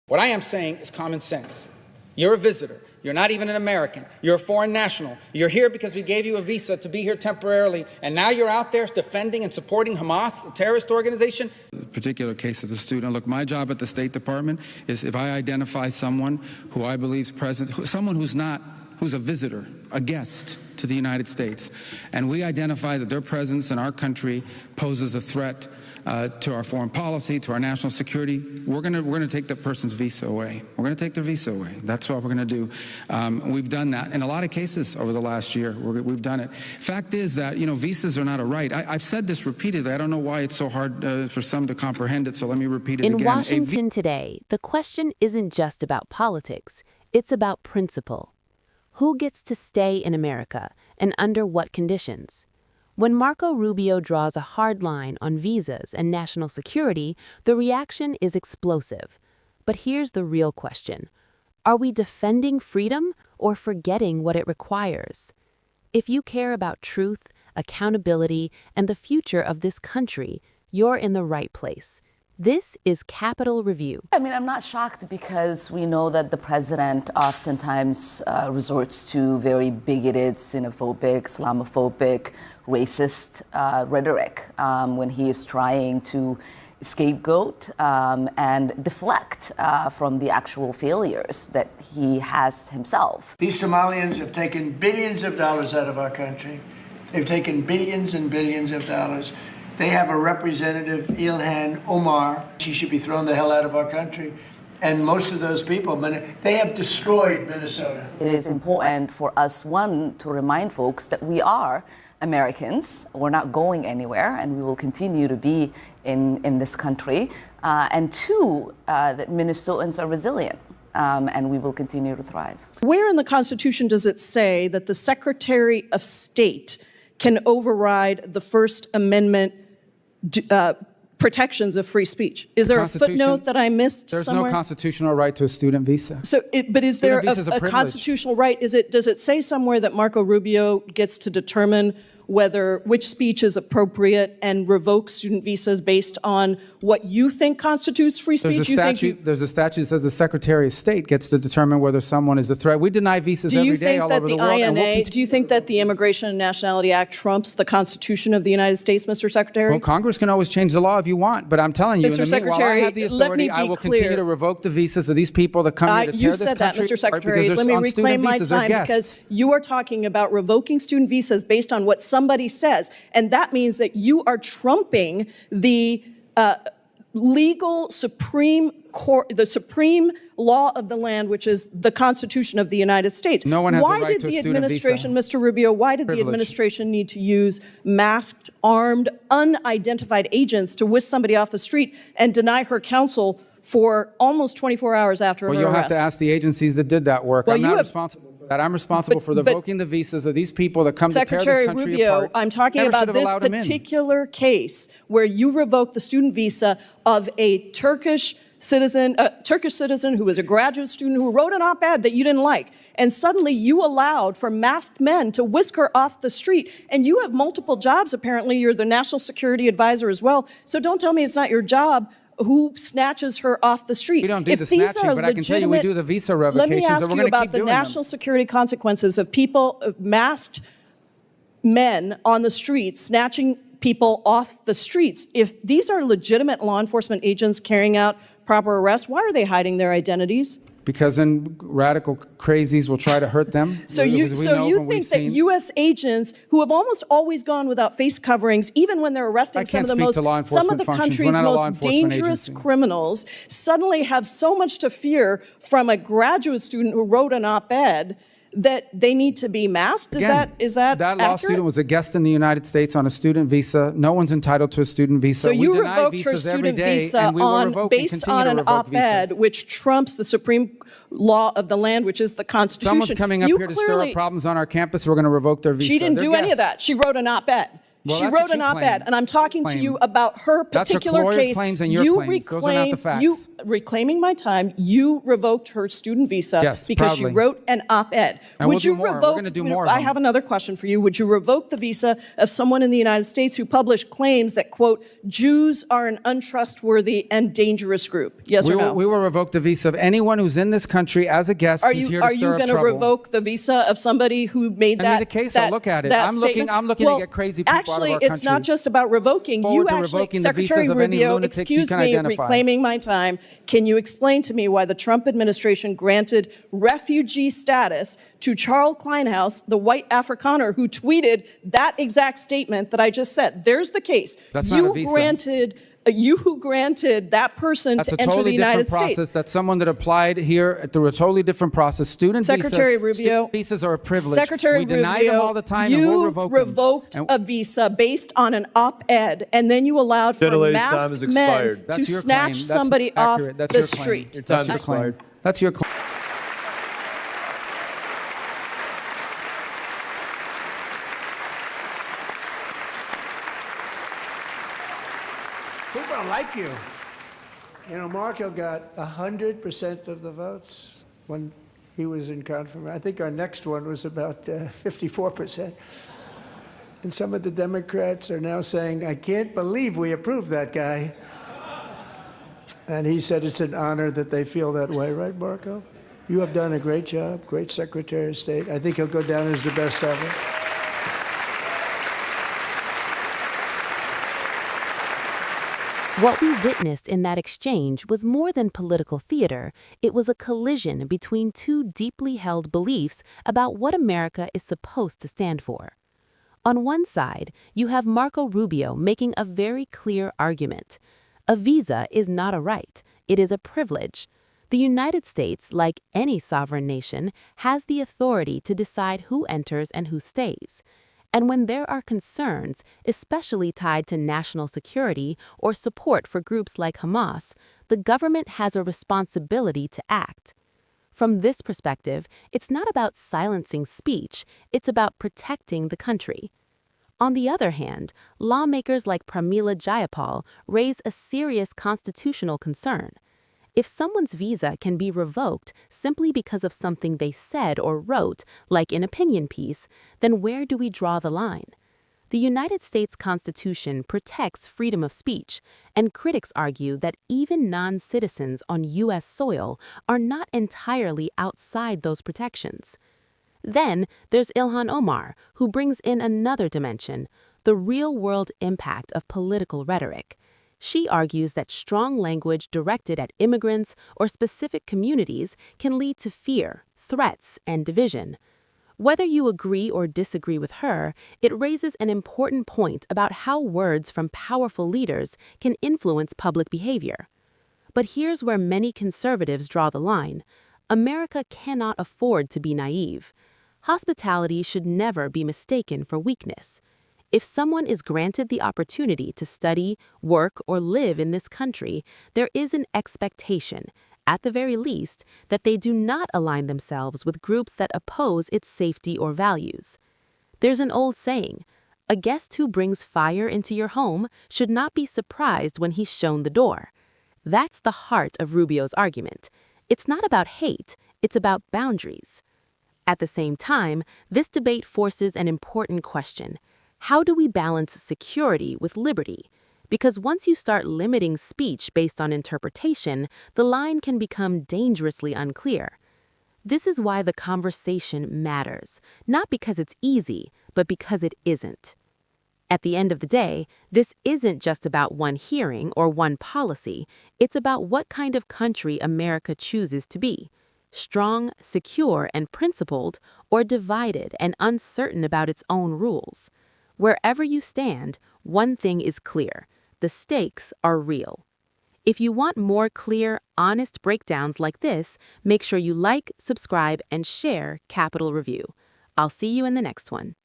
What I am saying is common sense. You're a visitor. You're not even an American. You're a foreign national. You're here because we gave you a visa to be here temporarily, and now you're out there defending and supporting Hamas, a terrorist organization? The particular case of the student, look, my job at the State Department is if I identify someone who I believe is present, someone who's a visitor, a guest to the United States, and we identify that their presence in our country poses a threat to our foreign policy, to our national security, we're going to take that person's visa away. We're going to take their visa away. That's what we're going to do. We've done that in a lot of cases over the last year. We've done it. Fact is that, visas are not a right. I've said this repeatedly. I don't know why it's so hard for some to comprehend it, so let me repeat it again. In Washington today, the question isn't just about politics. It's about principle. Who gets to stay in America, and under what conditions? When Marco Rubio draws a hard line on visas and national security, the reaction is explosive. But here's the real question. Are we defending freedom or forgetting what it requires? If you care about truth, accountability, and the future of this country, you're in the right place. This is Capitol Review. I mean, I'm not shocked because we know that the president oftentimes resorts to very bigoted, xenophobic, Islamophobic, racist rhetoric when he is trying to scapegoat and deflect from the actual failures that he has himself. These Somalians have taken billions of dollars out of our country. They've taken billions and billions of dollars. They have a representative, Ilhan, Omar. She should be thrown the hell out of our country. And most of those people, they have destroyed Minnesota. It is important for us, one, to remind folks that we are Americans. We're not going anywhere, and we will continue to be in this country. And two, that Minnesotans are resilient. And we will continue to thrive. Where in the Constitution does it say that the Secretary of State can override the First Amendment protections of free speech? Is there a footnote that I missed somewhere? There's no constitutional right to a student visa. So, but is there a constitutional right? Does it say somewhere that Marco Rubio gets to determine which speech is appropriate and revoke student visas based on what you think constitutes free speech? There's a statute that says the Secretary of State gets to determine whether someone is a threat. We deny visas every day all over the world. Do you think that the Immigration and Nationality Act trumps the Constitution of the United States, Mr. Secretary? Well, Congress can always change the law if you want, but I'm telling you, while I have the authority, I will continue to revoke the visas of these people that come here to tear this country apart. You said that, Mr. Secretary. Let me reclaim my time because you are talking about revoking student visas based on what somebody says, and that means that you are trumping the legal Supreme Court, the supreme law of the land, which is the Constitution of the United States. No one has a right to a student visa. Mr. Rubio, why did the administration need to use masked, armed, unidentified agents to whisk somebody off the street and deny her counsel for almost 24 hours after her arrest? Well, you'll have to ask the agencies that did that work. I'm not responsible for that. I'm responsible for revoking the visas of these people that come to tear this country apart. I'm talking about this particular case where you revoked the student visa of a Turkish citizen who was a graduate student who wrote an op-ed that you didn't like. And suddenly you allowed for masked men to whisk her off the street. And you have multiple jobs, apparently. You're the national security advisor as well. So don't tell me it's not your job. Who snatches her off the street? We don't do the snatching, but I can tell you we do the visa revocations. Let me ask you about the national security consequences of people, masked men on the streets, snatching people off the streets. If these are legitimate law enforcement agents carrying out proper arrests, why are they hiding their identities? Because then radical crazies will try to hurt them. So you think that U.S. agents who have almost always gone without face coverings, even when they're arresting some of the country's most dangerous criminals, suddenly have so much to fear from a graduate student who wrote an op-ed that they need to be masked? Is that that law student was a guest in the United States on a student visa. No one's entitled to a student visa. So you revoked her student visa based on an op-ed which trumps the supreme law of the land, which is the Constitution. Someone's coming up here to stir up problems on our campus. We're going to revoke their visa. She didn't do any of that. She wrote an op-ed. Well, She that's wrote what an you op-ed, claim. and I'm talking to you about her That's her particular lawyer's case. claims and your You claims. Those are not the facts. You reclaiming my time. You revoked her student visa Yes, because proudly. she wrote an op-ed. And we'll do more. We're gonna do more of I them. have another question for you. Would you revoke the visa of someone in the United States who published claims that, quote, Jews are an untrustworthy and dangerous group? Yes or no? We will revoke the visa of anyone who's in this country as a guest Are who's you here to stir up going to trouble. revoke the visa of somebody who made Send me that? the case, that, I'll look at it. that I'm looking statement? to Well, get crazy people out of actually, our it's not country. just about revoking. Forward You to actually, revoking the visas Secretary of any Rubio, lunatics you excuse can me, identify. reclaiming my time. Can you explain to me why the Trump administration granted refugee status to Charles Kleinhaus, the white Afrikaner who tweeted that exact statement that I just said? There's the case. That's not a visa. You who granted that person That's to a enter the totally United different process. States. That's someone that applied here through a totally different process. Secretary Rubio, student visas are a privilege. Secretary we deny them all the time, and we'll revoke you them. revoked a visa based on an op-ed, and then you allowed for Gentlelady's time has masked expired. men That's to your snatch claim. That's somebody accurate. off That's the your claim. street. Your time's That's your claim. expired. That's your claim. People like you. You know, Marco got 100% of the votes when he was in confirmation. I think our next one was about 54%. And some of the Democrats are now saying, I can't believe we approved that guy. And he said it's an honor that they feel that way, right, Marco? You have done a great job, great Secretary of State. I think he'll go down as the best ever. What we witnessed in that exchange was more than political theater. It was a collision between two deeply held beliefs about what America is supposed to stand for. On one side, you have Marco Rubio making a very clear argument. A visa is not a right, it is a privilege. The United States, like any sovereign nation, has the authority to decide who enters and who stays. And when there are concerns, especially tied to national security or support for groups like Hamas, the government has a responsibility to act. From this perspective, it's not about silencing speech, it's about protecting the country. On the other hand, lawmakers like Pramila Jayapal raise a serious constitutional concern. If someone's visa can be revoked simply because of something they said or wrote, like an opinion piece, then where do we draw the line? The United States Constitution protects freedom of speech, and critics argue that even non-citizens on U.S. soil are not entirely outside those protections. Then there's Ilhan Omar, who brings in another dimension, the real-world impact of political rhetoric. She argues that strong language directed at immigrants or specific communities can lead to fear, threats, and division. Whether you agree or disagree with her, it raises an important point about how words from powerful leaders can influence public behavior. But here's where many conservatives draw the line. America cannot afford to be naive. Hospitality should never be mistaken for weakness. If someone is granted the opportunity to study, work, or live in this country, there is an expectation, at the very least, that they do not align themselves with groups that oppose its safety or values. There's an old saying, a guest who brings fire into your home should not be surprised when he's shown the door. That's the heart of Rubio's argument. It's not about hate, it's about boundaries. At the same time, this debate forces an important question. How do we balance security with liberty? Because once you start limiting speech based on interpretation, the line can become dangerously unclear. This is why the conversation matters, not because it's easy, but because it isn't. At the end of the day, this isn't just about one hearing or one policy, it's about what kind of country America chooses to be. Strong, secure, and principled, or divided and uncertain about its own rules. Wherever you stand, one thing is clear. The stakes are real. If you want more clear, honest breakdowns like this, make sure you like, subscribe, and share Capitol Review. I'll see you in the next one.